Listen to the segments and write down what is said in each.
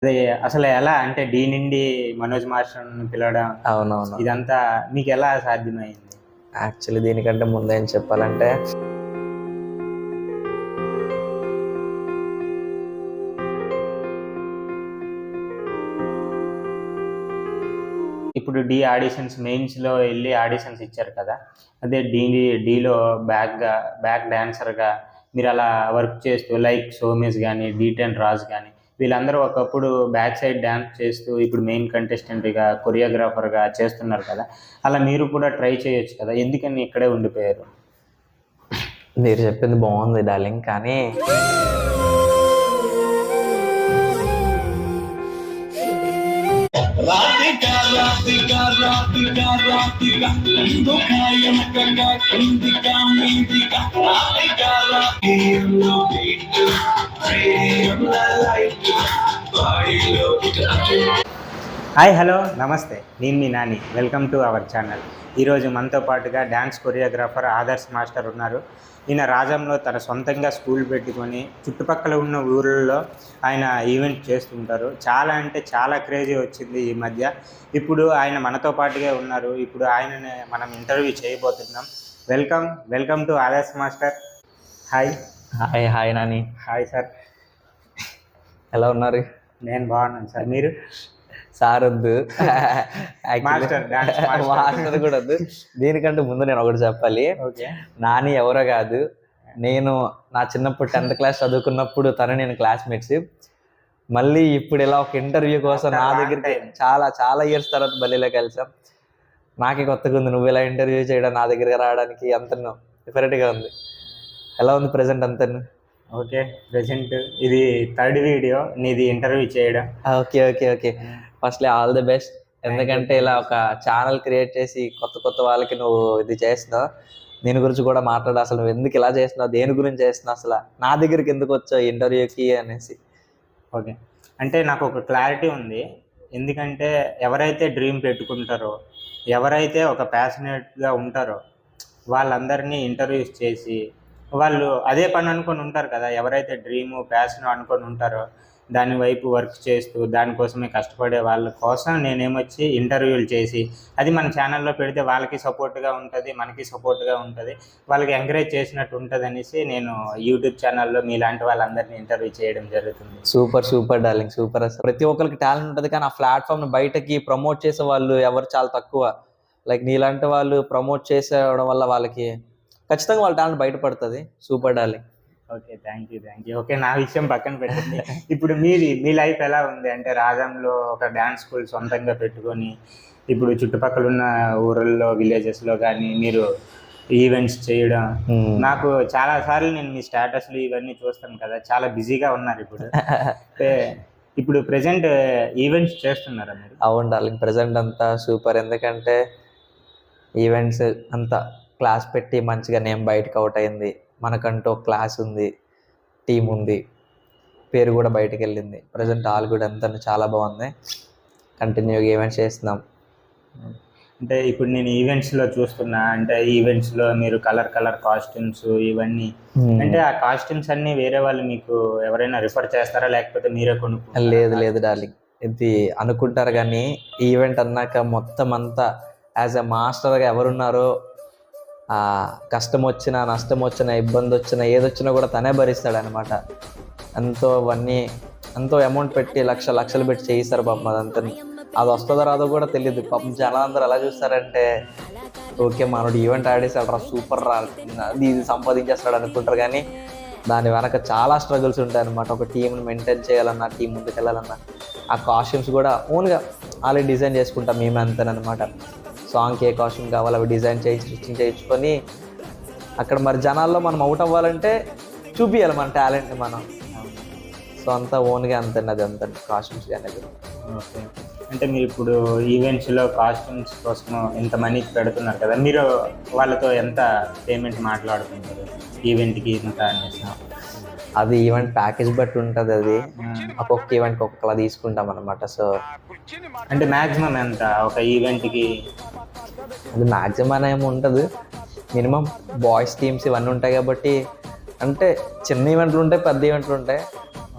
అదే అసలు ఎలా అంటే ఢీ నుండి మనోజ్ మాస్టర్‌ని పిలవడం అవునవును. ఇదంతా మీకెలా సాధ్యమైంది? యాక్చువల్లీ దీనికంటే ముందేం చెప్పాలంటే ఇప్పుడు ఢీ ఆడిషన్స్ మెయిన్స్‌లో ఎళ్లి ఆడిషన్స్ ఇచ్చారు కదా! అదే ఢీలో బ్యాక్ డాన్సర్‌గా మీరలా వర్క్ చేస్తూ లైక్ 'సోమేష్' గాని, 'డీ10 రాజు' గాని వీళ్ళందరూ ఒకప్పుడు బ్యాక్ సైడ్ డాన్స్ చేస్తూ ఇప్పుడు మెయిన్ కంటెస్టెంట్‌గా, కొరియోగ్రాఫర్‌గా చేస్తున్నారు కదా! అలా మీరు కూడా ట్రై చేయొచ్చు కదా! ఎందుకని ఇక్కడే ఉండిపోయారు? మీరు చెప్పింది బావుంది డార్లింగ్. కానీ రాధిక రాధిక రాధిక రాధిక దుఃఖాయనకంగా కిందిక మీదిక రాధిక రాధికలో బీట్ ప్రేమల లైట్ బాడీలో హాయ్ హలో నమస్తే నేను మీ Nani welcome to our channel. ఈరోజు మనతో పాటుగా డ్యాన్స్ కొరియోగ్రాఫర్ ఆదర్శ్ మాస్టర్ ఉన్నారు. ఈయన రాజంలో తన సొంతంగా స్కూల్ పెట్టుకొని చుట్టుపక్కల ఉన్న ఊళ్ళలో ఆయన ఈవెంట్ చేస్తుంటారు. చాలా అంటే చాలా క్రేజీ వచ్చింది ఈ మధ్య. ఇప్పుడు ఆయన మనతో పాటుగా ఉన్నారు. ఇప్పుడు ఆయనని మనం ఇంటర్వ్యూ చేయబోతున్నాం. Welcome to Adarsh master. Hi. Hi Nani. Hi sir. ఎలా ఉన్నారు? నేను బాగున్నాను సార్. మీరు? సార్ వద్దు. మాస్టర్ డాన్స్ మాస్టర్ కూడా వద్దు. దీనికంటే ముందు నేను ఒకటి చెప్పాలి. ఓకే. నాని ఎవరో కాదు, నేను నా చిన్నప్పుడు 10th క్లాస్ చదువుకున్నప్పుడు నేను క్లాస్మేట్స్. మళ్ళీ ఇప్పుడు ఇలా ఒక ఇంటర్వ్యూ కోసం నా దగ్గరికి చాలా ఇయర్స్ తర్వాత బల్లిలో కలిసాం. నాకే కొత్తగా ఉంది నువ్వు ఇలా ఇంటర్వ్యూ చేయడం, నా దగ్గరికి రావడానికి అంత డిఫరెంట్గా ఉంది. ఎలా ఉంది ప్రెసెంట్ అంతను? ఓకే. ప్రెజెంట్ ఇది 3rd వీడియో నీది ఇంటర్వ్యూ చేయడం. Okay. Firstly all the best. ఎందుకంటే ఇలా ఒక ఛానల్ క్రియేట్ చేసి కొత్త వాళ్ళకి నువ్వు ఇది చేస్తున్నావు. దీని గురించి కూడా మాట్లాడు. అసలు నువ్వు ఎందుకు ఇలా చేస్తున్నావు, దేని గురించి చేస్తున్నావు, అసలు నా దగ్గరికి ఎందుకు వచ్చావు ఇంటర్వ్యూకి అనేసి. ఓకే. అంటే నాకు ఒక క్లారిటీ ఉంది. ఎందుకంటే ఎవరైతే డ్రీమ్ పెట్టుకుంటారో, ఎవరైతే ఒక ప్యాషనేట్‌గా ఉంటారో వాళ్ళందరినీ ఇంటర్వ్యూస్ చేసి వాళ్ళు అదే పని అనుకొని ఉంటారు కదా! ఎవరైతే డ్రీము, ప్యాషన్ అనుకొని ఉంటారో దాని వైపు వర్క్ చేస్తూ దానికోసమే కష్టపడే వాళ్ళ కోసం నేనేమొచ్చి ఇంటర్వ్యూలు చేసి అది మన ఛానల్‌లో పెడితే వాళ్ళకి సపోర్ట్‌గా ఉంటది. మనకి సపోర్ట్‌గా ఉంటది. వాళ్ళకి ఎంకరేజ్ చేసినట్టు ఉంటదనేసి నేను యూట్యూబ్ ఛానల్‌లో మీలాంటి వాళ్ళందరినీ ఇంటర్వ్యూ చేయడం జరుగుతుంది. Super darling. సూపర్. అసలు ప్రతి ఒక్కరికి టాలెంట్ ఉంటుంది, కానీ ఆ ప్లాట్‌ఫామ్‌ని బయటకి ప్రమోట్ చేసే వాళ్ళు ఎవరు చాలా తక్కువ. లైక్ నీలాంటి వాళ్ళు ప్రమోట్ చేసేయడం వల్ల వాళ్ళకి ఖచ్చితంగా వాళ్ళ టాలెంట్ బయటపడుతుంది. Super darling. Okay. Thank you. Okay. నా విషయం పక్కన పెట్టండి. ఇప్పుడు మీ లైఫ్ ఎలా ఉంది? అంటే రాజంలో ఒక డాన్స్ స్కూల్ సొంతంగా పెట్టుకొని ఇప్పుడు చుట్టుపక్కల ఉన్న ఊరుల్లో, విలేజెస్‌లో గానీ మీరు ఈవెంట్స్ చేయడం నాకు చాలా సార్లు నేను మీ స్టేటస్‌లు ఇవన్నీ చూస్తాను కదా! చాలా బిజీగా ఉన్నారు ఇప్పుడు. అంటే ఇప్పుడు ప్రెజెంట్ ఈవెంట్స్ చేస్తున్నారా మీరు? అవును డార్లింగ్. ప్రెజెంట్ అంతా సూపర్. ఎందుకంటే ఈవెంట్స్ అంతా క్లాస్ పెట్టి మంచిగా నేమ్ బయటకు అవుట్ అయింది. మనకంటూ ఒక క్లాస్ ఉంది, టీం ఉంది, పేరు కూడా బయటకు వెళ్ళింది. ప్రజెంట్ ఆల్ కూడా అంతా చాలా బాగుంది. కంటిన్యూగా ఈవెంట్స్ చేస్తున్నాం. అంటే ఇప్పుడు నేను ఈవెంట్స్‌లో చూస్తున్నా. అంటే ఈవెంట్స్‌లో మీరు కలర్ కాస్ట్యూమ్స్ ఇవన్నీ అంటే ఆ కాస్ట్యూమ్స్ అన్నీ వేరే వాళ్ళు మీకు ఎవరైనా రిఫర్ చేస్తారా? లేకపోతే మీరే కొనుక్కుంటారా? లేదు డార్లింగ్. ఇది అనుకుంటారు కానీ ఈవెంట్ అన్నాక మొత్తం అంతా యాజ్ ఎ మాస్టర్గా ఎవరున్నారో కష్టం వచ్చినా, నష్టం వచ్చినా, ఇబ్బంది వచ్చినా, ఏదొచ్చినా కూడా తనే భరిస్తాడు అనమాట. ఎంతో అమౌంట్ పెట్టి లక్షలు పెట్టి చేయిస్తారు పాపం అదంతా. అది వస్తుందో రాదో కూడా తెలియదు పాపం. జనాలందరూ ఎలా చూస్తారంటే ఓకే మనోడు ఈవెంట్ ఆడేసాడు రా, సూపర్ రా, ఇది సంపాదించేస్తాడు అనుకుంటారు. కానీ దాని వెనక చాలా స్ట్రగుల్స్ ఉంటాయి అనమాట. ఒక టీంని మెయింటైన్ చేయాలన్నా, టీం ముందుకు వెళ్ళాలన్నా ఆ కాస్ట్యూమ్స్ కూడా ఓన్గా ఆల్రెడీ డిజైన్ చేసుకుంటాం మేమే అంతేనమాట. సాంగ్కి ఏ కాస్ట్యూమ్ కావాలో అవి డిజైన్ చేయించి స్టిచ్చింగ్ చేయించుకొని అక్కడ మరి జనాల్లో మనం అవుట్ అవ్వాలంటే చూపించాలి మన టాలెంట్ని మనం. సో అంతా ఓన్గా అంతన్నది అంత కాస్ట్యూమ్స్ అనేది. ఓకే. అంటే మీరు ఇప్పుడు ఈవెంట్స్‌లో కాస్ట్యూమ్స్ కోసం ఇంత మనీ పెడుతున్నారు కదా! మీరు వాళ్ళతో ఎంత పేమెంట్ మాట్లాడుకుంటారు? ఈవెంట్‌కి ఇంత అనేసి. అది ఈవెంట్ ప్యాకేజ్ బట్టి ఉంటుంది. అది ఒక్కొక్క ఈవెంట్కి ఒక్కొక్కలా తీసుకుంటాం అనమాట. సో అంటే మ్యాక్సిమం ఎంత ఒక ఈవెంట్‌కి? అది మ్యాక్సిమం అని ఏమి ఉంటుంది. మినిమం బాయ్స్ టీమ్స్ ఇవన్నీ ఉంటాయి కాబట్టి అంటే చిన్న ఈవెంట్లు ఉంటాయి, పెద్ద ఈవెంట్లు ఉంటాయి.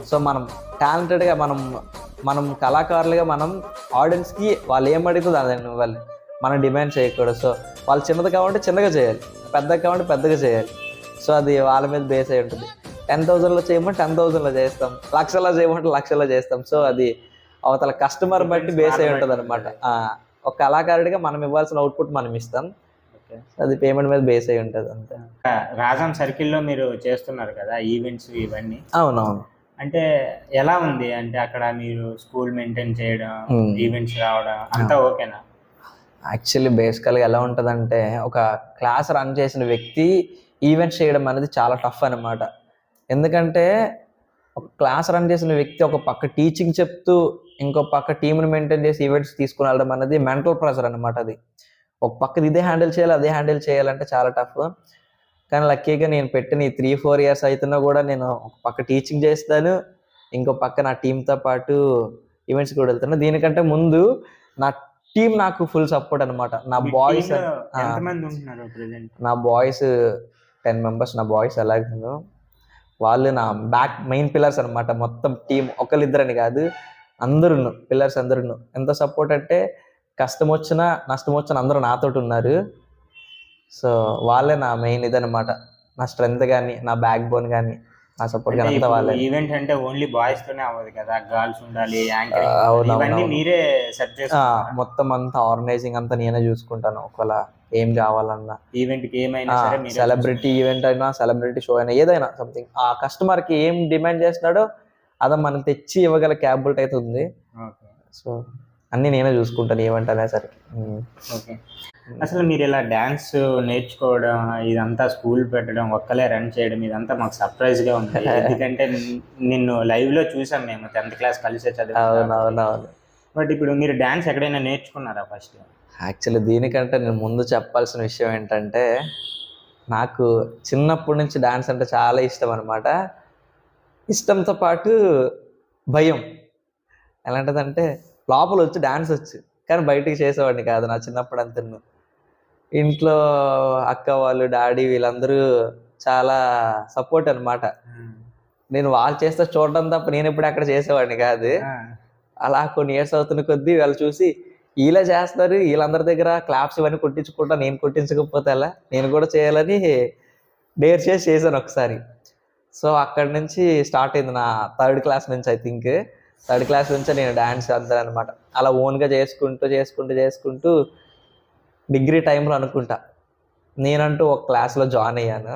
సో మనం టాలెంటెడ్గా మనం మనం కళాకారులుగా మనం ఆడియన్స్కి వాళ్ళు ఏం అడిగితే దాన్ని ఇవ్వాలి, మనం డిమాండ్ చేయకూడదు. సో వాళ్ళు చిన్నది కావాలంటే చిన్నగా చేయాలి, పెద్దగా కావాలంటే పెద్దగా చేయాలి. సో అది వాళ్ళ మీద బేస్ అయి ఉంటుంది. 10,000లో చేయమంటే 10,000లో చేస్తాం, లక్షలో చేయమంటే లక్షలో చేస్తాం. సో అది అవతల కస్టమర్ బట్టి బేస్ అయి ఉంటుంది అనమాట. ఒక కళాకారుడిగా మనం ఇవ్వాల్సిన అవుట్పుట్ మనం ఇస్తాం, అది పేమెంట్ మీద బేస్ అయి ఉంటుంది అంతే. రాజాం సర్కిల్లో మీరు చేస్తున్నారు కదా ఈవెంట్స్ ఇవన్నీ, అవునవును. అంటే ఎలా ఉంది? అంటే అక్కడ మీరు స్కూల్ మెయింటైన్ చేయడం, ఈవెంట్స్ రావడం అంతా ఓకేనా? యాక్చువల్లీ బేసికల్గా ఎలా ఉంటుందంటే, ఒక క్లాస్ రన్ చేసిన వ్యక్తి ఈవెంట్స్ చేయడం అనేది చాలా టఫ్ అనమాట. ఎందుకంటే ఒక క్లాస్ రన్ చేసిన వ్యక్తి ఒక పక్క టీచింగ్ చెప్తూ ఇంకో పక్క టీంని మెయింటైన్ చేసి ఈవెంట్స్ తీసుకుని వెళ్ళడం అనేది మెంటల్ ప్రెషర్ అనమాట. అది ఒక పక్కది ఇదే హ్యాండిల్ చేయాలి, అదే హ్యాండిల్ చేయాలంటే చాలా టఫ్. కానీ లక్కీగా నేను పెట్టిన ఈ 3-4 ఇయర్స్ అవుతున్నా కూడా నేను ఒక పక్క టీచింగ్ చేస్తాను, ఇంకో పక్క నా టీంతో పాటు ఈవెంట్స్ కూడా వెళ్తాను. దీనికంటే ముందు నా టీం నాకు ఫుల్ సపోర్ట్ అనమాట. నా బాయ్స్ ఎంతమంది ఉంటున్నారు ప్రెజెంట్? నా బాయ్స్ 10 మెంబర్స్. నా బాయ్స్ ఎలాగో వాళ్ళు నా మెయిన్ పిల్లర్స్ అనమాట. మొత్తం టీం ఒకరిద్దరని కాదు, అందరూ పిల్లర్స్ అందరూ. ఎంత సపోర్ట్ అంటే కష్టం వచ్చినా నష్టం వచ్చినా అందరూ నాతోటి ఉన్నారు. సో వాళ్ళే నా మెయిన్ ఇదనమాట. నా స్ట్రెంత్ కానీ, నా బ్యాక్ బోన్ కానీ, నా సపోర్ట్ కానీ అంతా వాళ్ళే. ఈవెంట్ అంటే ఓన్లీ బాయ్స్ తోనే అవ్వదు కదా, గర్ల్స్ ఉండాలి, యాంకరింగ్ ఇవన్నీ మీరే సెట్ చేస్తారు. మొత్తం అంతా ఆర్గనైజింగ్ అంతా నేనే చూసుకుంటాను. ఒకవేళ ఏం కావాలన్నా, ఈవెంట్ కి ఏమైనా సరే, సెలబ్రిటీ ఈవెంట్ అయినా, సెలబ్రిటీ షో అయినా, ఏదైనా సంథింగ్ ఆ కస్టమర్కి ఏం డిమాండ్ చేస్తున్నాడో అదే మనం తెచ్చి ఇవ్వగల క్యాపబిలిటీ అయితే ఉంది. సో అన్నీ నేనే చూసుకుంటాను ఈవెంట్ అనేసరికి. ఓకే. అసలు మీరు ఇలా డ్యాన్స్ నేర్చుకోవడం, ఇదంతా స్కూల్ పెట్టడం, ఒక్కలే రన్ చేయడం, ఇదంతా మాకు సర్ప్రైజ్గా ఉంది. ఎందుకంటే నిన్ను లైవ్లో చూసాం మేము 10th క్లాస్ కలిసే చదివాం. అవునవునవును. బట్ ఇప్పుడు మీరు డ్యాన్స్ ఎక్కడైనా నేర్చుకున్నారా ఫస్ట్? యాక్చువల్లీ దీనికంటే నేను ముందు చెప్పాల్సిన విషయం ఏంటంటే, నాకు చిన్నప్పటి నుంచి డ్యాన్స్ అంటే చాలా ఇష్టం అనమాట. ఇష్టంతో పాటు భయం. ఎలాంటిదంటే లోపల వచ్చి డ్యాన్స్ వచ్చు, కానీ బయటికి చేసేవాడిని కాదు నా చిన్నప్పుడు అంతా. ఇంట్లో అక్క వాళ్ళు, డాడీ వీళ్ళందరూ చాలా సపోర్ట్ అనమాట. నేను వాళ్ళు చేస్తే చూడడం తప్ప నేను ఎప్పుడు అక్కడ చేసేవాడిని కాదు. అలా కొన్ని ఇయర్స్ అవుతున్న కొద్దీ వాళ్ళు చూసి ఇలా చేస్తారు, వీళ్ళందరి దగ్గర క్లాప్స్ ఇవన్నీ కొట్టించుకుంటా, నేను కొట్టించకపోతే అలా నేను కూడా చేయాలని డేర్ చేసి చేశాను ఒకసారి. సో అక్కడి నుంచి స్టార్ట్ అయింది నా 3rd క్లాస్ నుంచి. ఐ థింక్ 3rd క్లాస్ నుంచే నేను డ్యాన్స్ అంటాను అనమాట. అలా ఓన్గా చేసుకుంటూ డిగ్రీ టైంలో అనుకుంటా నేనంటూ ఒక క్లాస్లో జాయిన్ అయ్యాను.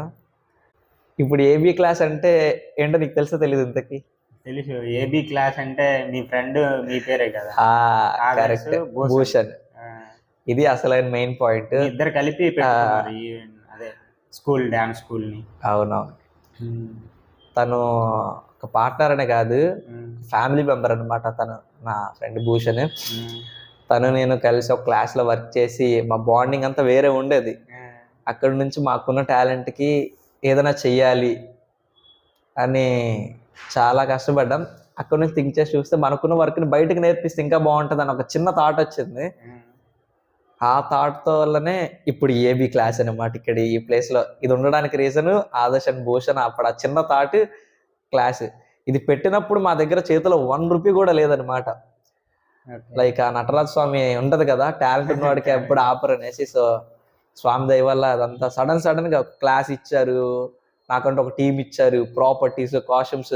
ఇప్పుడు ఏబీ క్లాస్ అంటే ఏంటో నీకు తెలుసో తెలీదు ఇంతకీ? తెలుసు. ఏబీ క్లాస్ అంటే మీ ఫ్రెండ్ మీ పేరే కదా? కరెక్ట్, భూషణ్. ఇది అసలైన మెయిన్ పాయింట్. ఇద్దరు కలిపి అదే స్కూల్, డ్యాన్స్ స్కూల్ని. అవునవును. తను ఒక పార్ట్నర్ అనే కాదు, ఫ్యామిలీ మెంబర్ అనమాట. తను నా ఫ్రెండ్ భూషణ్. తను నేను కలిసి ఒక క్లాస్లో వర్క్ చేసి మా బాండింగ్ అంతా వేరే ఉండేది. అక్కడ నుంచి మాకున్న టాలెంట్కి ఏదైనా చెయ్యాలి అని చాలా కష్టపడ్డాం. అక్కడ నుంచి థింక్ చేసి చూస్తే మనకున్న వర్క్ని బయటకు నేర్పిస్తే ఇంకా బాగుంటుంది అని ఒక చిన్న థాట్ వచ్చింది. ఆ థాట్తో వల్లనే ఇప్పుడు ఏబీ క్లాస్ అనమాట. ఇక్కడ ఈ ప్లేస్లో ఇది ఉండడానికి రీజన్ ఆదర్శ్ అండ్ భూషణ్. అప్పుడు ఆ చిన్న థాట్ క్లాస్ ఇది పెట్టినప్పుడు మా దగ్గర చేతిలో 1 రూపీ కూడా లేదనమాట. లైక్ ఆ నటరాజ స్వామి ఉంటది కదా, టాలెంట్ ఉన్నవాడికి ఎప్పుడు ఆపరు అనేసి. సో స్వామి దయ వల్ల అదంతా సడన్గా క్లాస్ ఇచ్చారు, నాకంటే ఒక టీం ఇచ్చారు, ప్రాపర్టీస్, కాస్ట్యూమ్స్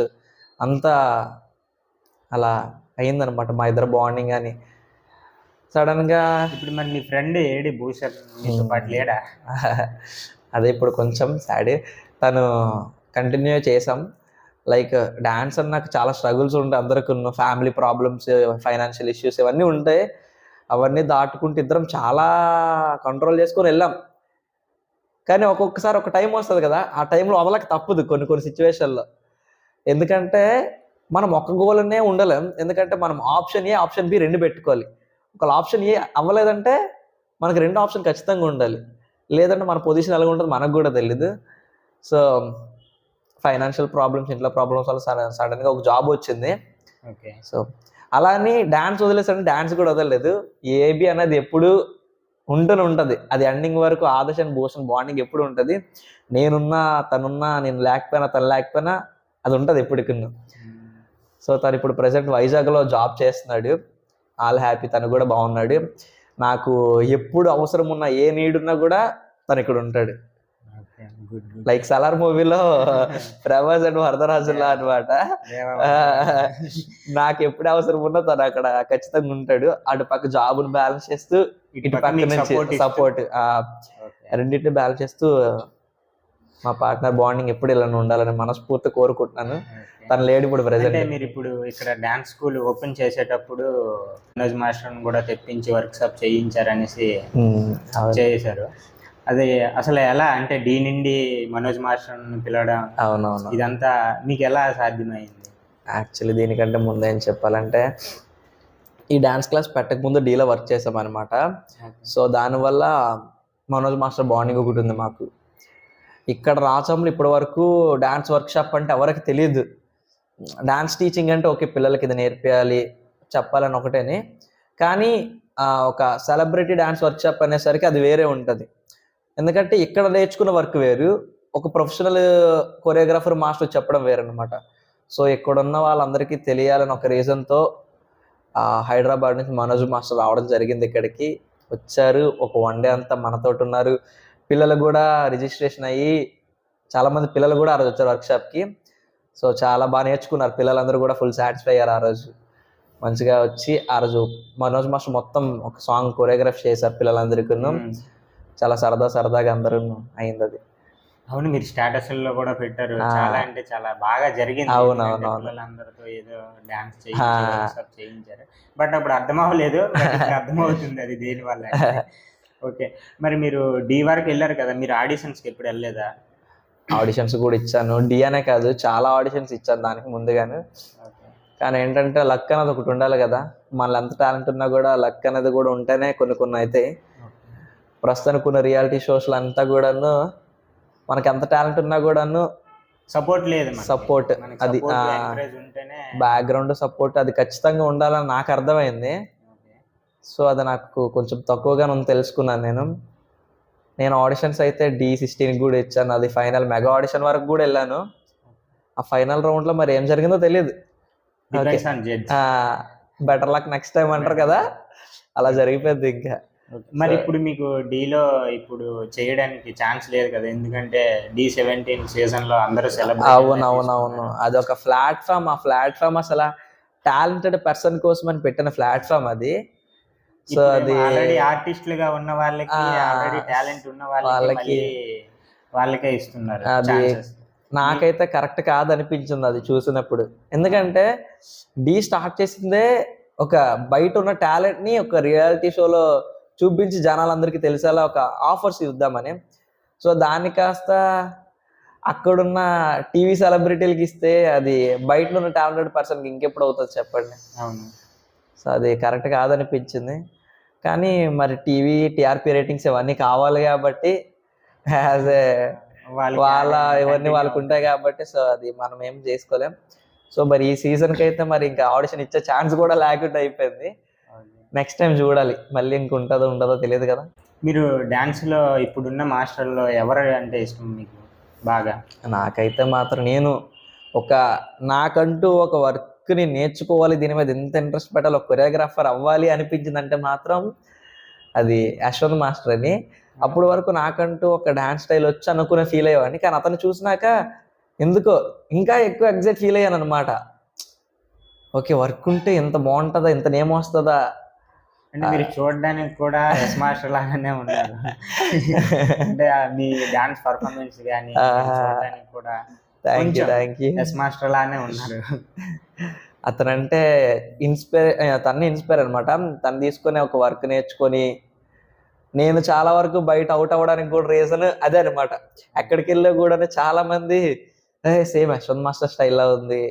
అంతా అలా అయిందనమాట మా ఇద్దరు బాండింగ్ అని. సడన్గా ఇప్పుడు మరి నీ ఫ్రెండ్ ఏడి భూషణ్ మీతో పాటు లేడా? అదే ఇప్పుడు కొంచెం సాడ్. తను కంటిన్యూ చేసాం. లైక్ డాన్స్ అని నాకు చాలా స్ట్రగుల్స్ ఉంటాయి, అందరికి ఉన్న ఫ్యామిలీ ప్రాబ్లమ్స్, ఫైనాన్షియల్ ఇష్యూస్ ఇవన్నీ ఉంటాయి. అవన్నీ దాటుకుంటూ ఇద్దరం చాలా కంట్రోల్ చేసుకొని వెళ్ళాం. కానీ ఒక్కొక్కసారి ఒక టైం వస్తుంది కదా, ఆ టైంలో వదలక తప్పదు కొన్ని సిచ్యువేషన్లో. ఎందుకంటే మనం ఒక్క గోల్నే ఉండలేం. ఎందుకంటే మనం ఆప్షన్ ఏ, ఆప్షన్ బి 2 పెట్టుకోవాలి. ఒక ఆప్షన్ ఏ అవ్వలేదంటే మనకు 2 ఆప్షన్ ఖచ్చితంగా ఉండాలి. లేదంటే మన పొజిషన్ ఎలా ఉంటుంది మనకు కూడా తెలీదు. సో ఫైనాన్షియల్ ప్రాబ్లమ్స్, ఇంట్లో ప్రాబ్లమ్స్ వల్ల సడన్గా ఒక జాబ్ వచ్చింది. ఓకే. సో అలా అని డ్యాన్స్ వదిలేసాను, డ్యాన్స్ కూడా వదలలేదు. ఏబీ అనేది ఎప్పుడు ఉంటుంది, అది ఎండింగ్ వరకు. ఆదర్శ్ అండ్ భూషణ్ బాండింగ్ ఎప్పుడు ఉంటుంది. నేనున్నా, తనున్నా, నేను లేకపోయినా, తను లేకపోయినా అది ఉంటుంది ఎప్పటికీ. సో తను ఇప్పుడు ప్రజెంట్ వైజాగ్లో జాబ్ చేస్తున్నాడు. ఆల్ హ్యాపీ, తను కూడా బాగున్నాడు. నాకు ఎప్పుడు అవసరం ఉన్నా, ఏ నీడ్ ఉన్నా కూడా తను ఇక్కడ ఉంటాడు. లైక్ సలార్ మూవీలో ప్రభాస్ అండ్ వరదరాజుల్లా అనమాట. నాకు ఎప్పుడు అవసరం ఉన్నా తను అక్కడ ఖచ్చితంగా ఉంటాడు. అటు పక్క జాబ్ బ్యాలెన్స్ చేస్తూ, ఇటు పక్క నుంచి సపోర్ట్, రెండింటిని బ్యాలెన్స్ చేస్తూ మా పార్ట్నర్ బాండింగ్ ఎప్పుడు ఇలా ఉండాలని మనస్ఫూర్తి కోరుకుంటున్నాను. తను లేడు ఇప్పుడు ప్రెసెంట్. మీరు ఇప్పుడు ఇక్కడ డాన్స్ స్కూల్ ఓపెన్ చేసేటప్పుడు మనోజ్ మాస్టర్ కూడా తెప్పించి వర్క్ షాప్ చేయించారనేసి చేశారు. అది అసలు ఎలా అంటే డీ నుండి మనోజ్ మాస్టర్ పిలవడం, అవునవును, ఇదంతా మీకు ఎలా సాధ్యమైంది? యాక్చువల్లీ దీనికంటే ముందు ఏం చెప్పాలంటే, ఈ డాన్స్ క్లాస్ పెట్టక ముందు డీలో వర్క్ చేసాం అనమాట. సో దానివల్ల మనోజ్ మాస్టర్ బాండింగ్ ఒకటి ఉంది మాకు. ఇక్కడ రాచంలో ఇప్పటి వరకు డాన్స్ వర్క్షాప్ అంటే ఎవరికి తెలియదు. డాన్స్ టీచింగ్ అంటే ఓకే, పిల్లలకి ఇది నేర్పియాలి చెప్పాలని ఒకటేని, కానీ ఒక సెలబ్రిటీ డాన్స్ వర్క్షాప్ అనేసరికి అది వేరే ఉంటుంది. ఎందుకంటే ఇక్కడ నేర్చుకున్న వర్క్ వేరు, ఒక ప్రొఫెషనల్ కొరియోగ్రాఫర్ మాస్టర్ చెప్పడం వేరు అనమాట. సో ఇక్కడున్న వాళ్ళందరికీ తెలియాలని ఒక రీజన్తో హైదరాబాద్ నుంచి మనోజ్ మాస్టర్ రావడం జరిగింది. ఇక్కడికి వచ్చారు, ఒక 1 డే అంతా మనతోటి ఉన్నారు. పిల్లలు కూడా రిజిస్ట్రేషన్ అయ్యి చాలామంది పిల్లలు కూడా ఆ రోజు వచ్చారు వర్క్షాప్కి. సో చాలా బాగా నేర్చుకున్నారు పిల్లలందరూ కూడా, ఫుల్ సాటిస్ఫై అయ్యారు ఆ రోజు. మంచిగా వచ్చి ఆ రోజు మనోజ్ మాస్టర్ మొత్తం ఒక సాంగ్ కొరియోగ్రాఫ్ చేశారు పిల్లలందరికీ. చాలా సరదాగా అందరూ అయింది అది. అవును, మీరు స్టేటస్లో కూడా పెట్టారు, చాలా అంటే చాలా బాగా జరిగింది. అవునవును, పిల్లలందరితో ఏదో డాన్స్ చేయించారు. బట్ అప్పుడు అర్థం అవ్వలేదు, అర్థమవుతుంది అది దేని వల్ల. ఓకే, మరి మీరు డీ వరకు వెళ్ళారు కదా, మీరు ఆడిషన్స్కి ఎప్పుడు వెళ్ళలేదా? ఆడిషన్స్ కూడా ఇచ్చాను, డీ అనే కాదు చాలా ఆడిషన్స్ ఇచ్చాను దానికి ముందుగానే. కానీ ఏంటంటే లక్ అనేది ఒకటి ఉండాలి కదా, మనలో ఎంత టాలెంట్ ఉన్నా కూడా లక్ అనేది కూడా ఉంటేనే కొన్ని అయితే. ప్రస్తుతానికి ఉన్న రియాలిటీ షోస్లో అంతా కూడాను మనకి ఎంత టాలెంట్ ఉన్నా కూడాను సపోర్ట్ లేదు. సపోర్ట్ అది బ్యాక్గ్రౌండ్ సపోర్ట్ అది ఖచ్చితంగా ఉండాలని నాకు అర్థమైంది. సో అది నాకు కొంచెం తక్కువగా తెలుసుకున్నాను. నేను ఆడిషన్స్ అయితే D16 కూడా ఇచ్చాను, అది ఫైనల్ మెగా ఆడిషన్ వరకు కూడా వెళ్ళాను. ఆ ఫైనల్ రౌండ్లో మరి ఏం జరిగిందో తెలియదు. బెటర్ లక్ నెక్స్ట్ టైం అంటారు కదా, అలా జరిగిపోద్ది. ఇంకా మరి ఇప్పుడు మీకు డీలో ఇప్పుడు చేయడానికి ఛాన్స్ లేదు కదా, ఎందుకంటే D17 సీజన్లో అందరూ సెలబ్రేట్. అవునవునవును, అది ఒక ప్లాట్ఫామ్. ఆ ప్లాట్ఫామ్ అసలు టాలెంటెడ్ పర్సన్ కోసం అని పెట్టిన ప్లాట్ఫామ్ అది. సో అది ఆల్రెడీ ఆర్టిస్టులుగా ఉన్న వాళ్ళకి, ఆల్రెడీ టాలెంట్ ఉన్న వాళ్ళకే ఇస్తున్నారు. అది నాకైతే కరెక్ట్ కాదనిపించింది అది చూసినప్పుడు. ఎందుకంటే డీ స్టార్ట్ చేసిందే ఒక బయట ఉన్న టాలెంట్ని ఒక రియాలిటీ షోలో చూపించి జనాలందరికీ తెలిసేలా ఒక ఆఫర్స్ ఇద్దామని. సో దాన్ని కాస్త అక్కడున్న టీవీ సెలబ్రిటీలకి ఇస్తే అది బయట ఉన్న టాలెంటెడ్ పర్సన్కి ఇంకెప్పుడు అవుతుంది చెప్పండి. అవును. సో అది కరెక్ట్ కాదనిపించింది. కానీ మరి టీఆర్పీ రేటింగ్స్ ఇవన్నీ కావాలి కాబట్టి యాజ్ ఏ వాళ్ళ ఇవన్నీ వాళ్ళకు ఉంటాయి కాబట్టి, సో అది మనం ఏం చేసుకోలేం. సో మరి ఈ సీజన్కి అయితే మరి ఇంకా ఆడిషన్ ఇచ్చే ఛాన్స్ కూడా లేకుండా అయిపోయింది. నెక్స్ట్ టైం చూడాలి మళ్ళీ ఇంకుంటుందో ఉండదో తెలియదు కదా. మీరు డాన్స్లో ఇప్పుడున్న మాస్టర్లో ఎవరు అంటే ఇష్టం మీకు బాగా? నాకైతే మాత్రం నేను నాకంటూ ఒక వర్క్ని నేర్చుకోవాలి, దీని మీద ఎంత ఇంట్రెస్ట్ పెట్టాలి, ఒక కొరియోగ్రాఫర్ అవ్వాలి అనిపించిందంటే మాత్రం అది యశ్వంత్ మాస్టర్ అని. అప్పటి వరకు నాకంటూ ఒక డాన్స్ స్టైల్ వచ్చి అనుకునే ఫీల్ అయ్యేవాడిని, కానీ అతను చూసినాక ఎందుకో ఇంకా ఎక్కువ ఎగ్జైట్ ఫీల్ అయ్యాను అనమాట. ఓకే, వర్క్ ఉంటే ఎంత బాగుంటుందా, ఎంత నేమ్ వస్తుందా. అంటే మీరు చూడడానికి కూడా ఎస్ మాస్టర్ లాగానే ఉన్నారు. అంటే మీ డాన్స్ పర్ఫార్మెన్స్ కానీ చూడడానికి కూడా థ్యాంక్ యూ ఎస్ మాస్టర్ లాగానే ఉన్నారు. అతనంటే తన్ని ఇన్స్పైర్ అనమాట. తను తీసుకొని ఒక వర్క్ నేర్చుకొని నేను చాలా వరకు బయట అవుట్ అవ్వడానికి కూడా రీజన్ అదే అనమాట. ఎక్కడికి వెళ్ళా కూడా చాలా మంది సేమ్ యశ్వంత్ మాస్టర్ స్టైల్లో ఉంది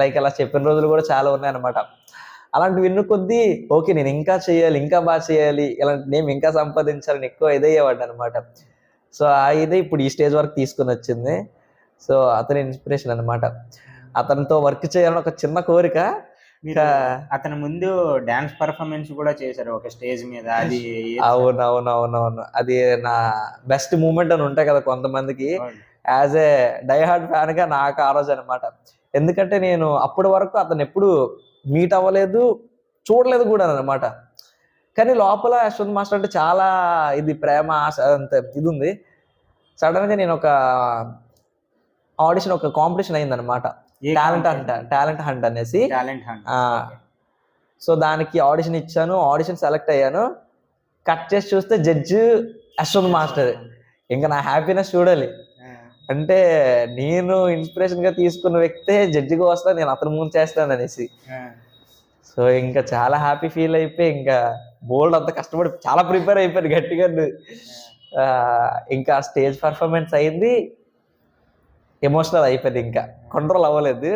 లైక్ అలా చెప్పిన రోజులు కూడా చాలా ఉన్నాయి అనమాట. అలాంటి విన్ను కొద్దీ ఓకే నేను ఇంకా చేయాలి, ఇంకా బాగా చేయాలి, ఇలాంటి నేమ్ ఇంకా సంపాదించాలని ఎక్కువ ఇదయ్యేవాడు అనమాట. సో ఇదే ఇప్పుడు ఈ స్టేజ్ వరకు తీసుకుని వచ్చింది. సో అతని ఇన్స్పిరేషన్ అనమాట. అతనితో వర్క్ చేయాలని ఒక చిన్న కోరిక. అతని ముందు డాన్స్ పర్ఫార్మెన్స్ కూడా చేశారు ఒక స్టేజ్ మీద, అది అవునవునవునవును, అది నా బెస్ట్ మూమెంట్ అని ఉంటాయి కదా కొంతమందికి. As a die hard fan గా నాకు ఆ రోజు అనమాట. ఎందుకంటే నేను అప్పటి వరకు అతను ఎప్పుడు మీట్ అవ్వలేదు, చూడలేదు కూడా అనమాట. కానీ లోపల యశ్వంత్ మాస్టర్ అంటే చాలా ఇది ప్రేమ ఆశ అంత ఇది ఉంది. సడన్గా నేను ఒక ఆడిషన్, ఒక కాంపిటీషన్ అయిందనమాట, టాలెంట్ హంట్ అనేసి. Talent hunt. సో దానికి ఆడిషన్ ఇచ్చాను, ఆడిషన్ సెలెక్ట్ అయ్యాను. కట్ చేసి చూస్తే జడ్జి యశ్వంత్ మాస్టర్. ఇంకా నా హ్యాపీనెస్ చూడాలి. అంటే నేను ఇన్స్పిరేషన్ గా తీసుకున్న వ్యక్తే జడ్జిగా వస్తా, నేను అతను ముందు చేస్తాను అనేసి. సో ఇంకా చాలా హ్యాపీ ఫీల్ అయిపోయి, ఇంకా బోల్డ్ అంత కష్టపడి చాలా ప్రిపేర్ అయిపోయాను గట్టిగా. ఇంకా స్టేజ్ పర్ఫార్మెన్స్ అయింది, ఎమోషనల్ అయిపోయింది, ఇంకా కంట్రోల్ అవ్వలేదు.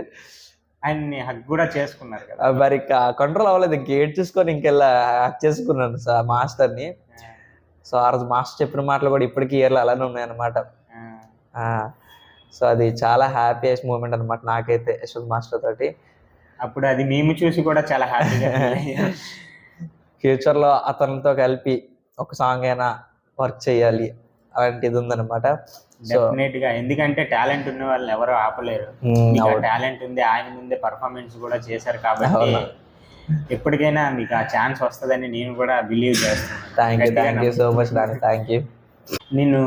ఆయన్ని హక్ కూడా చేసుకున్నారు కదా. మరి ఇంకా కంట్రోల్ అవ్వలేదు, ఇంక ఏడ్ చూసుకొని ఇంకెలా హక్ చేసుకున్నాను మాస్టర్ని. సో ఆ రోజు మాస్టర్ చెప్పిన మాటలు కూడా ఇప్పటికీ ఇయర్లో అలానే ఉన్నాయన్నమాట. సో అది చాలా హ్యాపీయెస్ట్ మూమెంట్ అనమాట నాకైతే యశ్వంత్ మాస్టర్ తోటి. అప్పుడు అది మేము చూసి కూడా చాలా హ్యాపీగా. ఫ్యూచర్లో అతనితో కలిపి ఒక సాంగ్ అయినా వర్క్ చేయాలి అలాంటిది ఉందన్నమాట. డెఫినెట్ గా, ఎందుకంటే టాలెంట్ ఉన్న వాళ్ళు ఎవరో ఆపలేరు. టాలెంట్ ఉంది, ఆయన ముందే పర్ఫార్మెన్స్ కూడా చేశారు కాబట్టి ఎప్పటికైనా మీకు ఆ ఛాన్స్ వస్తుందని నేను కూడా బిలీవ్ చేస్తాను. Thank you so much Nani, thank you. నేను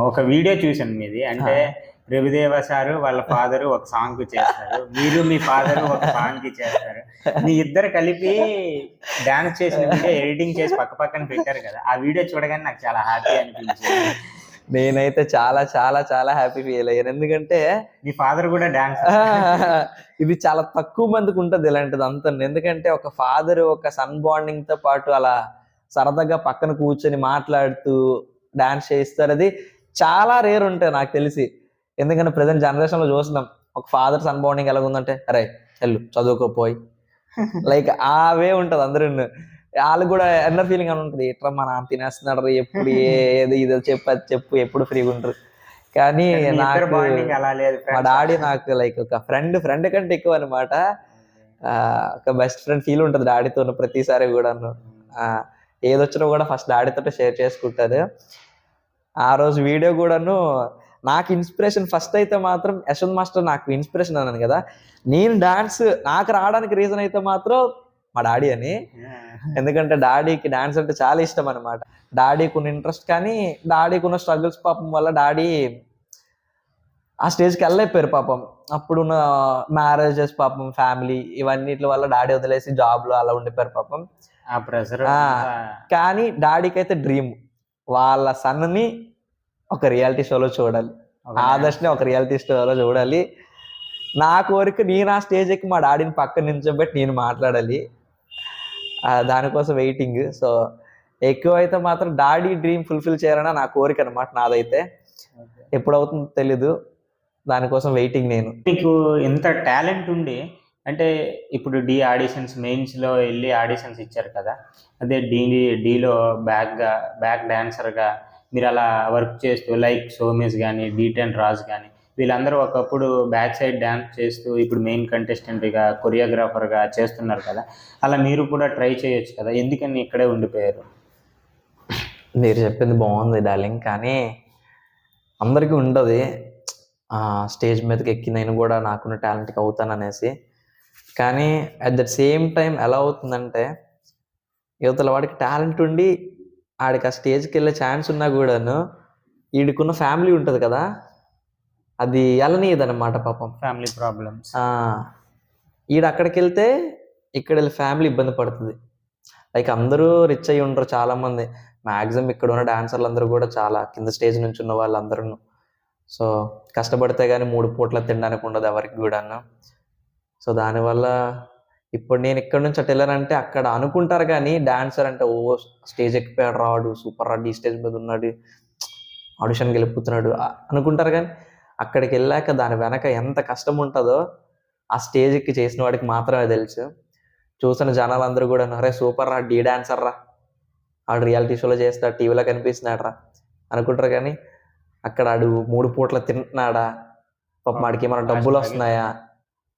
ఒక వీడియో చూసాను మీది, అంటే ప్రభుదేవ సారు వాళ్ళ ఫాదరు ఒక సాంగ్ కి చేస్తారు, మీరు మీ ఫాదరు ఒక సాంగ్ కి చేస్తారు. మీ ఇద్దరు కలిపి డాన్స్ చేసిన వీడియో ఎడిటింగ్ చేసి పక్క పక్కన పెట్టారు కదా. ఆ వీడియో చూడగానే నాకు చాలా హ్యాపీ అనిపించింది. నేనైతే చాలా చాలా చాలా హ్యాపీ ఫీల్ అయ్యాను. ఎందుకంటే మీ ఫాదర్ కూడా డాన్స్, ఇది చాలా తక్కువ మందికి ఉంటుంది ఇలాంటిది అంతా. ఎందుకంటే ఒక ఫాదర్ ఒక సన్ బాండింగ్ తో పాటు అలా సరదాగా పక్కన కూర్చొని మాట్లాడుతూ డాన్స్ చేస్తారు, అది చాలా రేర్ ఉంటాయి నాకు తెలిసి. ఎందుకంటే ప్రజెంట్ జనరేషన్ లో చూస్తున్నాం, ఒక ఫాదర్ సన్ బాండింగ్ ఎలాగుందంటే అరే వెళ్ళు చదువుకోపోయి లైక్ ఆవే ఉంటది అందరూ. వాళ్ళు కూడా ఎన్నర్ ఫీలింగ్ అని ఉంటుంది, ఎట్లా మా నాన్న తినేస్తున్నాడు, ఎప్పుడు ఏది ఇదో చెప్పు ఎప్పుడు ఫ్రీగా ఉంటారు. కానీ నాకు మా డాడీ నాకు లైక్ ఒక ఫ్రెండ్ కంటే ఎక్కువ అనమాట. ఒక బెస్ట్ ఫ్రెండ్ ఫీల్ ఉంటుంది డాడీతో ప్రతిసారి కూడాను. ఏదొచ్చినా కూడా ఫస్ట్ డాడీతో షేర్ చేసుకుంటారు. ఆ రోజు వీడియో కూడాను నాకు ఇన్స్పిరేషన్ ఫస్ట్ అయితే మాత్రం యశ్వంత్ మాస్టర్ నాకు ఇన్స్పిరేషన్ అన్నాను కదా. నేను డాన్స్ నాకు రావడానికి రీజన్ అయితే మాత్రం మా డాడీ అని. ఎందుకంటే డాడీకి డాన్స్ అంటే చాలా ఇష్టం అనమాట. డాడీకి ఉన్న ఇంట్రెస్ట్ కానీ డాడీకి ఉన్న స్ట్రగుల్స్ పాపం వల్ల డాడీ ఆ స్టేజ్కి వెళ్ళలేకపోయారు పాపం. అప్పుడున్న మ్యారేజెస్ పాపం, ఫ్యామిలీ ఇవన్నిటి వల్ల డాడీ వదిలేసి జాబ్లో అలా ఉండిపోయారు పాపం. కానీ డాడీకి అయితే డ్రీమ్ వాళ్ళ సన్ని ఒక రియాలిటీ షోలో చూడాలి, ఆదర్శని ఒక రియాలిటీ షోలో చూడాలి. నా కోరిక నేను ఆ స్టేజ్ ఎక్కి మా డాడీని పక్కన నిల్చోబెట్టి నేను మాట్లాడాలి, దానికోసం వెయిటింగ్. సో ఎక్కువ అయితే మాత్రం డాడీ డ్రీమ్ ఫుల్ఫిల్ చేయాలన్నా నా కోరిక అనమాట నాదైతే. ఎప్పుడవుతుందో తెలీదు, దానికోసం వెయిటింగ్ నేను. మీకు ఎంత టాలెంట్ ఉండి, అంటే ఇప్పుడు ఆడిషన్స్ మెయిన్స్లో వెళ్ళి ఆడిషన్స్ ఇచ్చారు కదా, అదే డీలో బ్యాక్ డాన్సర్గా మీరు అలా వర్క్ చేస్తూ లైక్ సోమేష్ కానీ D10 రాజ్ కానీ వీళ్ళందరూ ఒకప్పుడు బ్యాక్ సైడ్ డ్యాన్స్ చేస్తూ ఇప్పుడు మెయిన్ కంటెస్టెంట్గా కొరియోగ్రాఫర్గా చేస్తున్నారు కదా, అలా మీరు కూడా ట్రై చేయొచ్చు కదా, ఎందుకని ఇక్కడే ఉండిపోయారు? మీరు చెప్పింది బాగుంది డార్లింగ్, కానీ అందరికీ ఉంటుంది స్టేజ్ మీదకి ఎక్కి నేను కూడా నాకున్న టాలెంట్కి అవుతాను అనేసి. కానీ అట్ ద సేమ్ టైం ఎలా అవుతుందంటే యువతల వాడికి టాలెంట్ ఉండి ఆడికి ఆ స్టేజ్కి వెళ్ళే ఛాన్స్ ఉన్నా కూడాను వీడికున్న ఫ్యామిలీ ఉంటుంది కదా, అది వెళ్ళనీయదన్నమాట పాపం. Family problems. ఈడు అక్కడికి వెళ్తే ఇక్కడ వెళ్ళి ఫ్యామిలీ ఇబ్బంది పడుతుంది. లైక్ అందరూ రిచ్ అయ్యి ఉంటారు చాలామంది, మ్యాక్సిమం ఇక్కడ ఉన్న డాన్సర్లు అందరూ కూడా చాలా కింద స్టేజ్ నుంచి ఉన్న వాళ్ళందరూ. సో కష్టపడితే కానీ 3 పూట్ల తినడానికి ఉండదు ఎవరికి కూడాను. సో దానివల్ల ఇప్పుడు నేను ఇక్కడ నుంచి అటు వెళ్ళానంటే అక్కడ అనుకుంటారు కానీ డాన్సర్ అంటే ఓ స్టేజ్ ఎక్కిపోయాడు రాడు, సూపర్ రాడు, ఈ స్టేజ్ మీద ఉన్నాడు, ఆడిషన్కి వెళ్ళిపోతున్నాడు అనుకుంటారు. కానీ అక్కడికి వెళ్ళాక దాని వెనక ఎంత కష్టం ఉంటుందో ఆ స్టేజ్ ఎక్కి చేసిన వాడికి మాత్రమే తెలుసు. చూసిన జనాలందరూ కూడా అరే సూపర్ రా, డాన్సర్ రా, ఆడు రియాలిటీ షోలో చేస్తాడు, టీవీలో కనిపిస్తున్నాడు రా అనుకుంటారు. కానీ అక్కడ ఆడు 3 పూట్ల తింటున్నాడా, పాపం ఆడికి ఏమైనా డబ్బులు వస్తున్నాయా,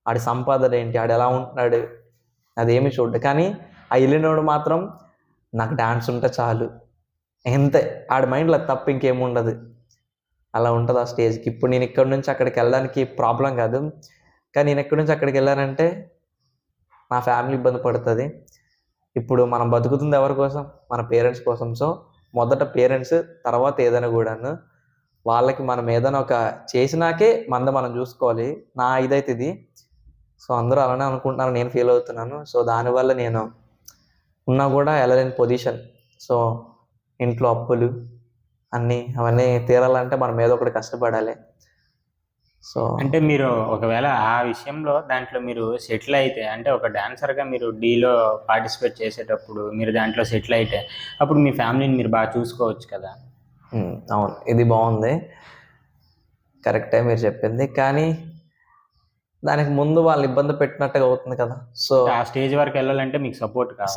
ఆడి సంపాదన ఏంటి, ఆడు ఎలా ఉంటున్నాడు, అదేమి చూడ్డు. కానీ ఆ వెళ్ళినోడు మాత్రం నాకు డాన్స్ ఉంటే చాలు ఎంతే, ఆడి మైండ్లో తప్ప ఇంకేముండదు, అలా ఉంటుంది ఆ స్టేజ్కి. ఇప్పుడు నేను ఇక్కడ నుంచి అక్కడికి వెళ్ళడానికి ప్రాబ్లం కాదు, కానీ నేను ఎక్కడి నుంచి అక్కడికి వెళ్ళానంటే నా ఫ్యామిలీ ఇబ్బంది పడుతుంది. ఇప్పుడు మనం బతుకుతుంది ఎవరి కోసం? మన పేరెంట్స్ కోసం. సో మొదట పేరెంట్స్, తర్వాత ఏదైనా కూడాను. వాళ్ళకి మనం ఏదైనా ఒక చేసినాకే మనం చూసుకోవాలి. నా ఇదైతే ఇది. సో అందరూ అలానే అనుకుంటున్నారు, నేను ఫీల్ అవుతున్నాను. సో దానివల్ల నేను ఉన్నా కూడా వెళ్ళలేని పొజిషన్. సో ఇంట్లో అప్పులు అవన్నీ తీరాలంటే మనం ఏదో ఒకటి కష్టపడాలి. సో అంటే మీరు ఒకవేళ ఆ విషయంలో దాంట్లో మీరు సెటిల్ అయితే, అంటే ఒక డాన్సర్గా మీరు డీలో పార్టిసిపేట్ చేసేటప్పుడు మీరు దాంట్లో సెటిల్ అయితే అప్పుడు మీ ఫ్యామిలీని మీరు బాగా చూసుకోవచ్చు కదా. అవును, ఇది బాగుంది, కరెక్టే మీరు చెప్పింది. కానీ దానికి ముందు వాళ్ళు ఇబ్బంది పెట్టినట్టుగా అవుతుంది కదా. సో ఆ స్టేజ్ వరకు వెళ్ళాలంటే మీకు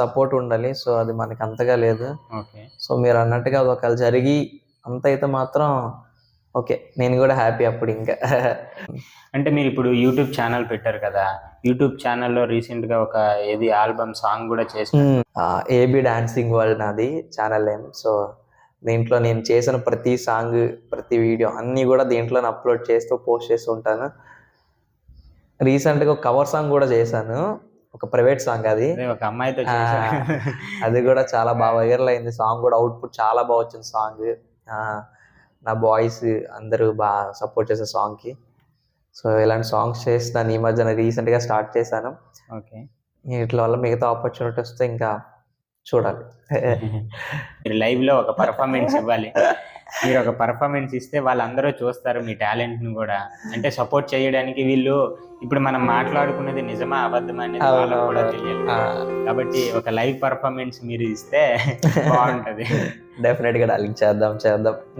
సపోర్ట్ ఉండాలి. సో అది మనకి అంతగా లేదు. ఓకే. సో మీరు అన్నట్టుగా అది ఒకవేళ జరిగి అంత అయితే మాత్రం ఓకే, నేను కూడా హ్యాపీ అప్పుడు ఇంకా. అంటే మీరు ఇప్పుడు యూట్యూబ్ ఛానల్ పెట్టారు కదా, యూట్యూబ్ ఛానల్లో రీసెంట్గా ఒక ఆల్బమ్ సాంగ్ కూడా చేశారు. ఏబీ డాన్సింగ్ వరల్డ్ నాది ఛానల్ నేమ్. సో దీంట్లో నేను చేసిన ప్రతి సాంగ్, ప్రతి వీడియో అన్నీ కూడా దీంట్లో అప్లోడ్ చేస్తూ పోస్ట్ చేస్తూ ఉంటాను. రీసెంట్గా ఒక కవర్ సాంగ్ కూడా చేశాను, ఒక ప్రైవేట్ సాంగ్. అది ఒక అమ్మాయితో అది కూడా చాలా బాగా వైరల్ అయింది. సాంగ్ కూడా అవుట్పుట్ చాలా బాగా వచ్చింది. సాంగ్ నా బాయ్స్ అందరూ బాగా సపోర్ట్ చేసే సాంగ్కి. సో ఇలాంటి సాంగ్స్ చేస్తాను ఈ మధ్యన, రీసెంట్గా స్టార్ట్ చేశాను. ఓకే. వీటి వల్ల మిగతా ఆపర్చునిటీ వస్తే ఇంకా చూడాలి. మీరు లైవ్లో ఒక పర్ఫార్మెన్స్ ఇవ్వాలి. మీరు ఒక పర్ఫార్మెన్స్ ఇస్తే వాళ్ళందరూ చూస్తారు మీ టాలెంట్ని కూడా. అంటే సపోర్ట్ చేయడానికి వీళ్ళు ఇప్పుడు మనం మాట్లాడుకున్నది నిజమా అబద్ధమా అనేది వాళ్ళకు కూడా తెలియదు. కాబట్టి ఒక లైవ్ పర్ఫార్మెన్స్ మీరు ఇస్తే బాగుంటది. డెఫినెట్గా డార్లింగ్, చేద్దాం.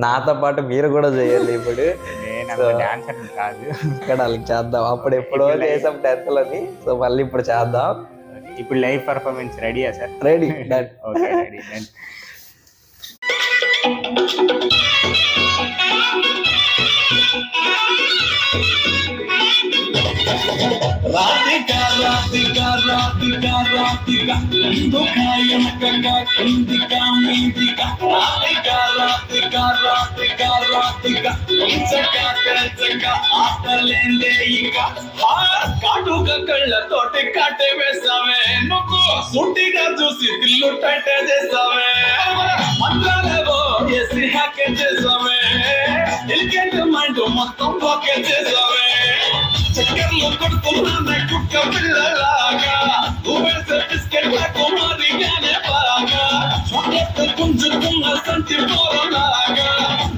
నాతో పాటు మీరు కూడా చేయాలి. ఇప్పుడు నేను డాన్సర్ కాదు, డార్లింగ్ చేద్దాం. అప్పుడు ఎప్పుడో చేసాం 10th లోని. సో మళ్ళీ ఇప్పుడు చేద్దాం. ఇప్పుడు లైవ్ పర్ఫార్మెన్స్ రెడీయా sir? Ready. Done. Okay, ready. Done. Radhika Radhika Radhika Radhika దుఃఖాయనకంగా కుందికా మీదికా రాధికా రాధికా రాధికా రాధికా చక్క ఆటలేందే ఇక కాటుగా కళ్ళతోటి కాటే వేసావే, నువ్వు సుట్టిగా చూసి దిల్లు టైటే చేసావే, మంత్రాలేవో వేసి హ్యాకే చేసావే, ఎలికెంట్ మైండ్ మొత్తం ఓకే చేసావే, చక్కర్లు కొడుతున్నా కుక్క పిల్లలాగా, నువ్వేసే బిస్కెట్ కుమారిగానే బాగా, గుంజుకున్న సంచి పోరలాగా,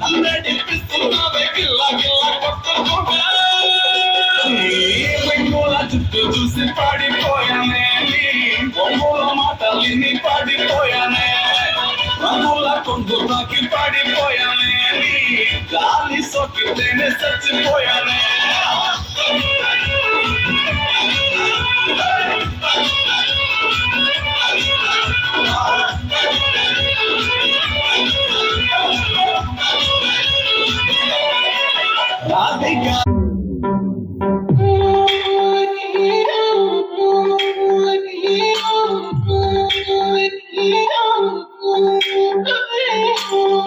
నన్నడిపిస్తున్నావే గిల్ల గిల్ల కొట్టుకోగా, వెంగుల చుట్టూ చూసి పాడిపోయానే, బొమ్మల మాటలిని పాడిపోయానే, రంగుల కొందులకి పాడిపోయానే, గాలి సోకితేనే చచ్చిపోయానే. రాధికా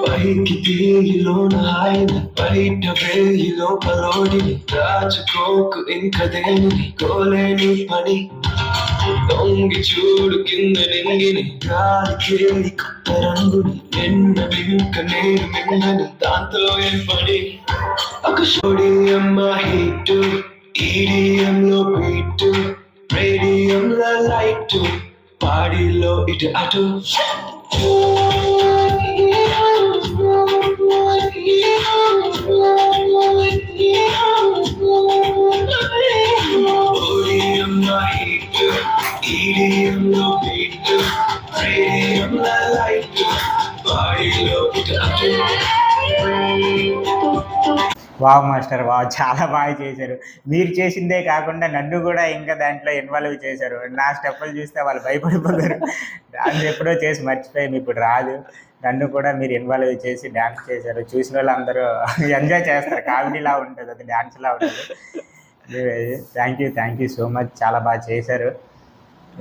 పైకి తీగిలోన ఆయన బయట వేయి లోపలోని రాచుకోకు ఇంకదేని కోలేని పని, దొంగి చూడు కింద నింగిని గాలికి కొత్త రంగుని నింక నేను మింగని దాంతో ఏం పని, ఒక సోడియం హీట్ ఈడియం లో బీట్ రేడియం లో లైట్ పాడిలో ఇటు అటు EDM లో beat, radium లో light, బాడీలో ఇటు అటు. వావ్ మాస్టర్, వావ్, చాలా బాగా చేశారు. మీరు చేసిందే కాకుండా నన్ను కూడా ఇంకా దాంట్లో ఇన్వాల్వ్ చేశారు. నా స్టెప్పులు చూస్తే వాళ్ళు భయపడిపోతారు. డాన్స్ ఎప్పుడో చేసి మర్చిపోయాము, ఇప్పుడు రాదు. నన్ను కూడా మీరు ఇన్వాల్వ్ చేసి డాన్స్ చేశారు. చూసిన వాళ్ళు అందరూ ఎంజాయ్ చేస్తారు. కామెడీలా ఉంటుంది, అది డాన్స్లా ఉంటుంది. థ్యాంక్ యూ సో మచ్, చాలా బాగా చేశారు.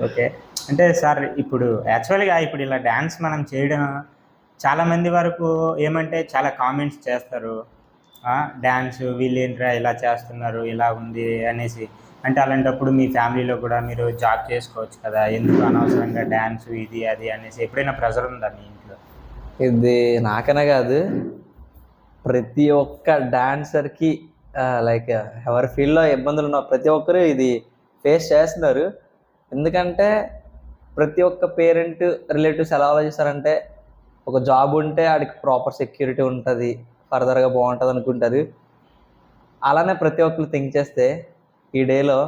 ఓకే, అంటే సార్ ఇప్పుడు యాక్చువల్గా ఇప్పుడు ఇలా డ్యాన్స్ మనం చేయడం చాలామంది వరకు ఏమంటే చాలా కామెంట్స్ చేస్తారు, డ్యాన్స్ వీళ్ళేంట్రా ఇలా చేస్తున్నారు, ఇలా ఉంది అనేసి. అంటే అలాంటప్పుడు మీ ఫ్యామిలీలో కూడా మీరు జాబ్ చేసుకోవచ్చు కదా, ఎందుకు అనవసరంగా డ్యాన్స్ ఇది అది అనేసి ఎప్పుడైనా ప్రెజర్ ఉందా మీ ఇంట్లో? ఇది నాకనే కాదు, ప్రతి ఒక్క డాన్సర్కి లైక్ ఎవరి ఫీల్డ్లో ఇబ్బందులు ఉన్న ప్రతి ఒక్కరు ఇది ఫేస్ చేస్తున్నారు. ఎందుకంటే ప్రతి ఒక్క పేరెంట్ రిలేటివ్స్ ఎలా ఆలోచిస్తారంటే ఒక జాబ్ ఉంటే ఆడికి ప్రాపర్ సెక్యూరిటీ ఉంటుంది, ఫర్దర్గా బాగుంటుంది అనుకుంటారు. అలానే ప్రతి ఒక్కరు థింక్ చేస్తే ఈ డేలో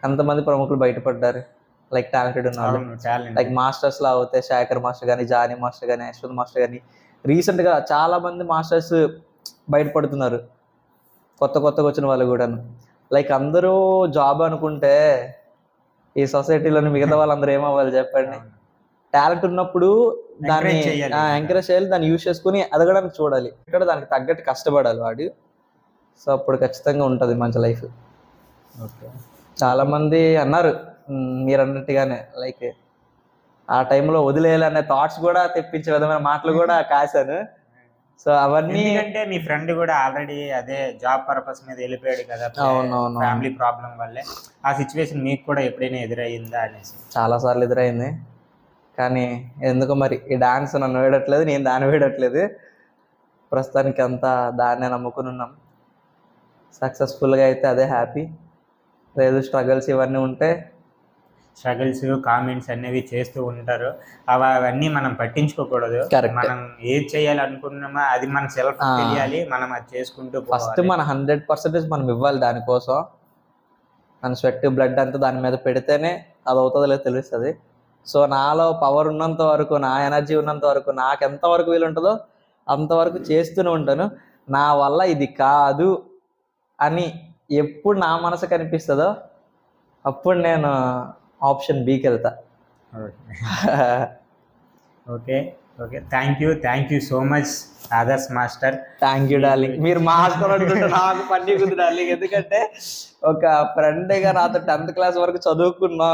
ఎంతమంది ప్రముఖులు బయటపడ్డారు, లైక్ టాలెంటెడ్ ఉన్న వాళ్ళు. టాలెంట్ లైక్ మాస్టర్స్లో అవుతే శేఖర్ మాస్టర్ కానీ, జానీ మాస్టర్ కానీ, యశ్వంత్ మాస్టర్ కానీ, రీసెంట్గా చాలామంది మాస్టర్స్ బయటపడుతున్నారు, కొత్తగా వచ్చిన వాళ్ళు కూడాను. లైక్ అందరూ జాబ్ అనుకుంటే ఈ సొసైటీలోని మిగతా వాళ్ళందరూ ఏమవ్వాలి చెప్పండి? టాలెంట్ ఉన్నప్పుడు దాన్ని ఎంకరేజ్ చేయాలి, దాన్ని యూజ్ చేసుకుని ఎదగడానికి చూడాలి, ఇక్కడ దానికి తగ్గట్టు కష్టపడాలి వాడు. సో అప్పుడు ఖచ్చితంగా ఉంటుంది మంచి లైఫ్. ఓకే. చాలామంది అన్నారు మీరు అన్నట్టుగానే, లైక్ ఆ టైంలో వదిలేయాలనే థాట్స్ కూడా తెప్పించే విధమైన మాటలు కూడా కాశాను. సో అవన్నీ ఎందుకంటే మీ ఫ్రెండ్ కూడా ఆల్రెడీ అదే జాబ్ పర్పస్ మీద వెళ్ళిపోయాడు కదా, అవునవును, ఫ్యామిలీ ప్రాబ్లం వల్లే. ఆ సిచ్యువేషన్ మీకు కూడా ఎప్పుడైనా ఎదురయ్యిందా అనేసి? చాలాసార్లు ఎదురైంది, కానీ ఎందుకో మరి ఈ డాన్స్ నన్ను వేయట్లేదు, నేను దాన్ని వేయట్లేదు. ప్రస్తుతానికి అంతా దాన్నే నమ్ముకుని ఉన్నాం. సక్సెస్ఫుల్గా అయితే అదే హ్యాపీ. లేదు స్ట్రగల్స్ ఇవన్నీ ఉంటే స్ట్రగుల్స్ కామెంట్స్ అనేవి చేస్తూ ఉంటారు, అవన్నీ మనం పట్టించుకోకూడదు. Correct. మనం ఏది చేయాలనుకున్నామో అది మన సెల్ఫ్ తెలియాలి, మనం అది చేసుకుంటూ ఫస్ట్ పోవాలి. మన 100% మనం ఇవ్వాలి దానికోసం. మన స్వెట్ బ్లడ్ అంతా దాని మీద పెడితేనే అది అవుతుందో లేదో తెలుస్తుంది. సో నాలో పవర్ ఉన్నంత వరకు, నా ఎనర్జీ ఉన్నంత వరకు, నాకు ఎంతవరకు వీలు ఉంటుందో అంతవరకు చేస్తూనే ఉంటాను. నా వల్ల ఇది కాదు అని ఎప్పుడు నా మనసు కనిపిస్తుందో అప్పుడు నేను ఆప్షన్ బికి వెళ్తా. Okay okay, thank you so much Adarsh master. Thank you darling. మీరు మాస్టర్ అంటుంటే నాకు పని ఉంది డార్లింగ్, ఎందుకంటే ఒక ఫ్రెండ్గా నాతో 10th క్లాస్ వరకు చదువుకున్నా,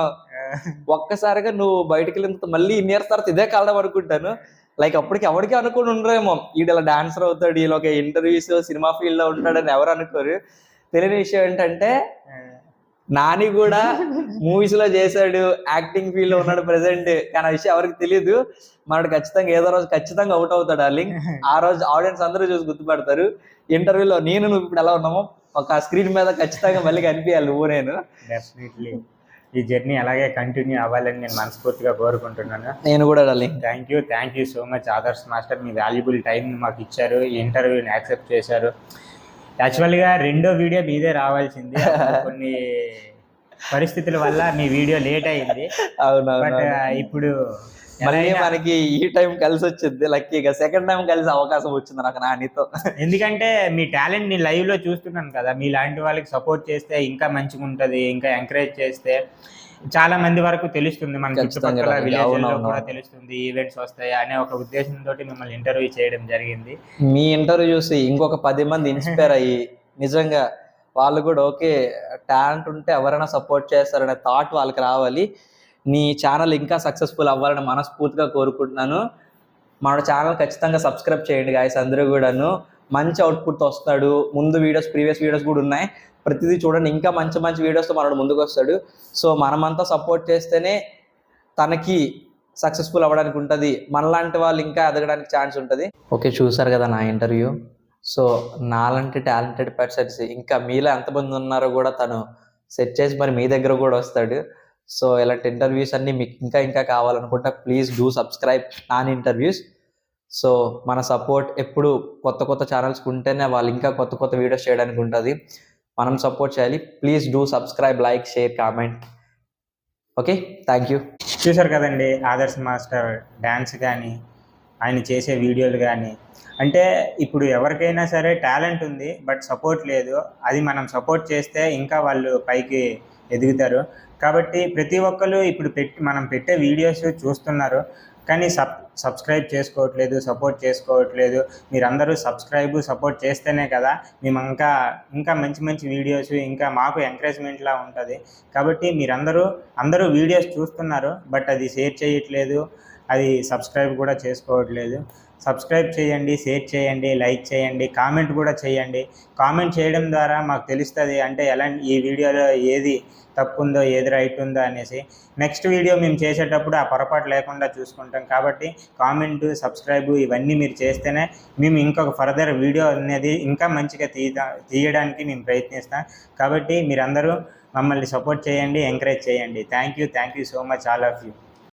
ఒక్కసారిగా నువ్వు బయటకు వెళ్ళిన మళ్ళీ ఇన్ని ఇయర్స్ తర్వాత ఇదే కలడం అనుకుంటాను. లైక్ అప్పటికి ఎవరికి అనుకుని ఉండరేమో ఈడు ఇలా డాన్సర్ అవుతాడు, వీళ్ళు ఒక ఇంటర్వ్యూస్ సినిమా ఫీల్డ్లో ఉంటాడని ఎవరు అనుకోరు. తెలియని విషయం ఏంటంటే నాని కూడా మూవీస్లో చేశాడు, యాక్టింగ్ ఫీల్డ్లో ఉన్నాడు ప్రెసెంట్. కానీ ఆ విషయం ఎవరికి తెలియదు. మనకు ఖచ్చితంగా ఏదో రోజు ఖచ్చితంగా అవుట్ అవుతాడు డార్లింగ్. ఆ రోజు ఆడియన్స్ అందరూ చూసి గుర్తుపడతారు. ఇంటర్వ్యూలో నువ్వు ఇప్పుడు ఎలా ఉన్నామో ఒక స్క్రీన్ మీద ఖచ్చితంగా మళ్ళీ కనిపించాలి నువ్వు నేను. డెఫినెట్లీ ఈ జర్నీ అలాగే కంటిన్యూ అవ్వాలని నేను మనస్ఫూర్తిగా కోరుకుంటున్నాను. నేను కూడా darling. Thank you so much Adarsh master. Me valuable time మాకు ఇచ్చారు, ఈ ఇంటర్వ్యూని యాక్సెప్ట్ చేశారు. యాక్చువల్గా 2వ వీడియో మీదే రావాల్సింది, కొన్ని పరిస్థితుల వల్ల మీ వీడియో లేట్ అయింది. బట్ ఇప్పుడు మళ్ళీ మనకి ఈ టైం కలిసి వచ్చింది, లక్కీగా సెకండ్ టైం కలిసి అవకాశం వచ్చింది నాకు నానితో. ఎందుకంటే మీ టాలెంట్ ని లైవ్ లో చూస్తున్నాను కదా, మీలాంటి వాళ్ళకి సపోర్ట్ చేస్తే ఇంకా మంచిగా ఉంటుంది, ఇంకా ఎంకరేజ్ చేస్తే చాలా మంది వరకు తెలుస్తుంది, మన చుట్టుపక్కల విలేజ్లో కూడా తెలుస్తుంది, ఈవెంట్స్ వస్తాయి అనే ఒక ఉద్దేశంతో మిమ్మల్ని ఇంటర్వ్యూ చేయడం జరిగింది. మీ ఇంటర్వ్యూ చూసి ఇంకొక 10 మంది ఇన్స్పైర్ అయ్యి నిజంగా వాళ్ళు కూడా ఓకే టాలెంట్ ఉంటే ఎవరైనా సపోర్ట్ చేస్తారనే థాట్ వాళ్ళకి రావాలి. నీ ఛానల్ ఇంకా సక్సెస్ఫుల్ అవ్వాలని మనస్ఫూర్తిగా కోరుకుంటున్నాను. మన ఛానల్ ఖచ్చితంగా సబ్స్క్రైబ్ చేయండి గాయస్, అందరూ కూడాను. మంచి అవుట్పుట్ వస్తాడు. ముందు వీడియోస్, ప్రీవియస్ వీడియోస్ కూడా ఉన్నాయి, ప్రతిదీ చూడండి. ఇంకా మంచి మంచి వీడియోస్తో మనడు ముందుకు వస్తాడు. సో మనమంతా సపోర్ట్ చేస్తేనే తనకి సక్సెస్ఫుల్ అవ్వడానికి ఉంటుంది, మనలాంటి వాళ్ళు ఇంకా ఎదగడానికి ఛాన్స్ ఉంటుంది. ఓకే, చూసారు కదా నా ఇంటర్వ్యూ. సో నాలాంటి టాలెంటెడ్ పర్సన్స్ ఇంకా మీలో ఎంతమంది ఉన్నారో కూడా తను సెట్ చేసి మరి మీ దగ్గర కూడా వస్తాడు. సో ఇలాంటి ఇంటర్వ్యూస్ అన్నీ మీకు ఇంకా కావాలనుకుంటా please do subscribe Nani interviews. So మన సపోర్ట్ ఎప్పుడు కొత్త ఛానల్స్కి ఉంటేనే వాళ్ళు ఇంకా కొత్త వీడియోస్ చేయడానికి ఉంటుంది. మనం సపోర్ట్ చేయాలి. Please do subscribe, like, share, comment. Okay, thank you. చూసారు కదండి ఆదర్శ్ మాస్టర్ డ్యాన్స్ కానీ ఆయన చేసే వీడియోలు కానీ. అంటే ఇప్పుడు ఎవరికైనా సరే టాలెంట్ ఉంది బట్ సపోర్ట్ లేదు, అది మనం సపోర్ట్ చేస్తే ఇంకా వాళ్ళు పైకి ఎదుగుతారు. కాబట్టి ప్రతి ఒక్కరు ఇప్పుడు మనం పెట్టే వీడియోస్ చూస్తున్నారు కానీ సబ్స్క్రైబ్ చేసుకోవట్లేదు, సపోర్ట్ చేసుకోవట్లేదు. మీరందరూ సపోర్ట్ చేస్తేనే కదా మేము ఇంకా మంచి వీడియోస్ ఇంకా మాకు ఎంకరేజ్మెంట్లా ఉంటుంది. కాబట్టి అందరూ వీడియోస్ చూస్తున్నారు బట్ అది షేర్ చేయట్లేదు, అది సబ్స్క్రైబ్ కూడా చేసుకోవట్లేదు. సబ్స్క్రైబ్ చేయండి, షేర్ చేయండి, లైక్ చేయండి, కామెంట్ కూడా చేయండి. కామెంట్ చేయడం ద్వారా మాకు తెలుస్తుంది అంటే ఈ వీడియోలో ఏది తప్పు ఉందో ఏది రైట్ ఉందో అనేసి. నెక్స్ట్ వీడియో మేము చేసేటప్పుడు ఆ పొరపాటు లేకుండా చూసుకుంటాం. కాబట్టి కామెంట్, సబ్స్క్రైబ్ ఇవన్నీ మీరు చేస్తేనే మేము ఇంకొక ఫర్దర్ వీడియో అనేది ఇంకా మంచిగా తీయడానికి మేము ప్రయత్నిస్తాం. కాబట్టి మీరందరూ మమ్మల్ని సపోర్ట్ చేయండి, ఎంకరేజ్ చేయండి. Thank you so much all of you.